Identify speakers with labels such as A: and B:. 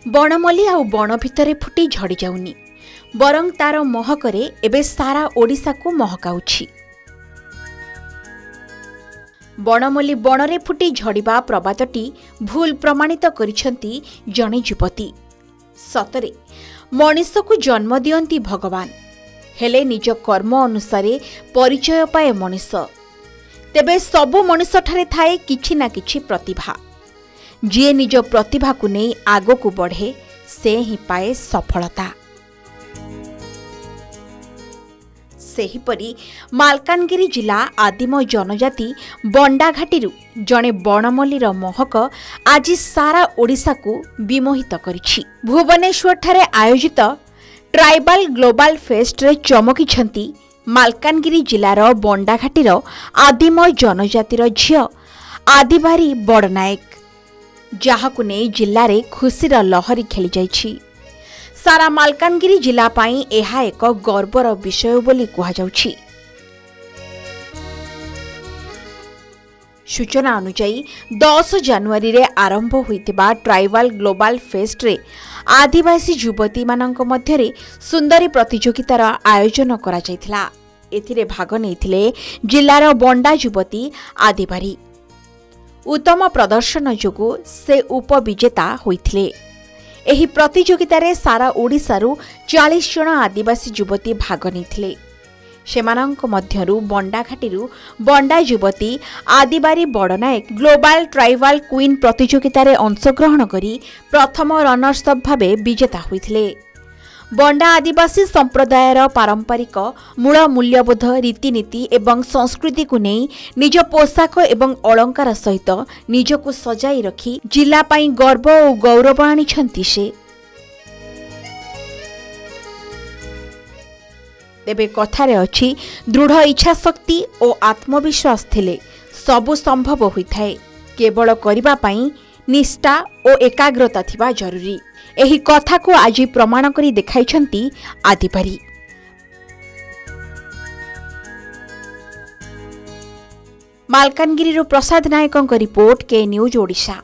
A: बणमल्ली आउ बण भितरे फुटी झड़ी जाउनी बरं तार महकरे एबे सारा ओडिशा को महकाउछि। बणमल्ली बणरे फुटी झड़िबा प्रबादटी भूल प्रमाणित करिसंती जणे युवती। सतरे मनीष को जन्म दियंती भगवान, हेले निज कर्म अनुसारे परिचय पाए मनीष। तेबे सबु मनीष ठारे थाए किछि ना किछि प्रतिभा। जी निज प्रतिभा को नहीं आगो को बढ़े से ही पाए सफलता। सेहीपरि मालकानगिरी जिला आदिम जनजाति बंडाघाटी जड़े बणमल्लीर महक आज सारा ओडिशा को विमोहित करिछि। भुवनेश्वर ठारे आयोजित ट्राइबल ग्लोबल फेस्ट रे चमकी मालकानगिरी जिलार बंडाघाटीर आदिम जनजातिर झियो आदिबारी बड़नायक, जहाकु नै जिल्ला रे खुशीर लहरी खेली जाइछि। सारा मालकानगिरी जिला पाई एहा एक गर्वर विषय बोली कहा जाउछि। सूचना अनुसार 10 जनवरी रे आरंभ होइतिबा ट्राइबल ग्लोबल फेस्ट रे आदिवासी युवती मानक मध्यरे सुंदरी प्रतियोगितार आयोजन करा जायथिला। एथिरे भाग नैथिले जिल्लार बंडा युवती आदिबारी। उत्तम प्रदर्शन जोगु से उपविजेता होइथिले। एही प्रतियोगितारे सारा ओडिसारू 40 जन आदिवासी युवती भाग नैथिले। सेमानंक मध्यरु बंडाघाटीरू बंडा युवती आदिबारी बड़नायक ग्लोबल ट्राइबल क्वीन प्रतियोगितारे अंशग्रहण करी प्रथम रनर्स अप भावे विजेता होइथिले। बंडा आदिवासी संप्रदायर पारंपरिक मूल मूल्यबोध रीतिनीति एवं संस्कृति को नहीं निज पोशाक एवं अलंकार सहित निजको सजाई रखी जिला पाई गर्व और गौरव आनिछंती से। तेबे कथारे अछि दृढ़ इच्छा शक्ति और आत्मविश्वास थिले सबु संभव होइथाए। केवल करिबा पाई निष्ठा और एकाग्रता थिबा जरूरी। एही कथा को आज प्रमाण करी देखाइछंती आदिबारी। मालकानगिरी प्रसाद नायकों रिपोर्ट के न्यूज ओडिशा।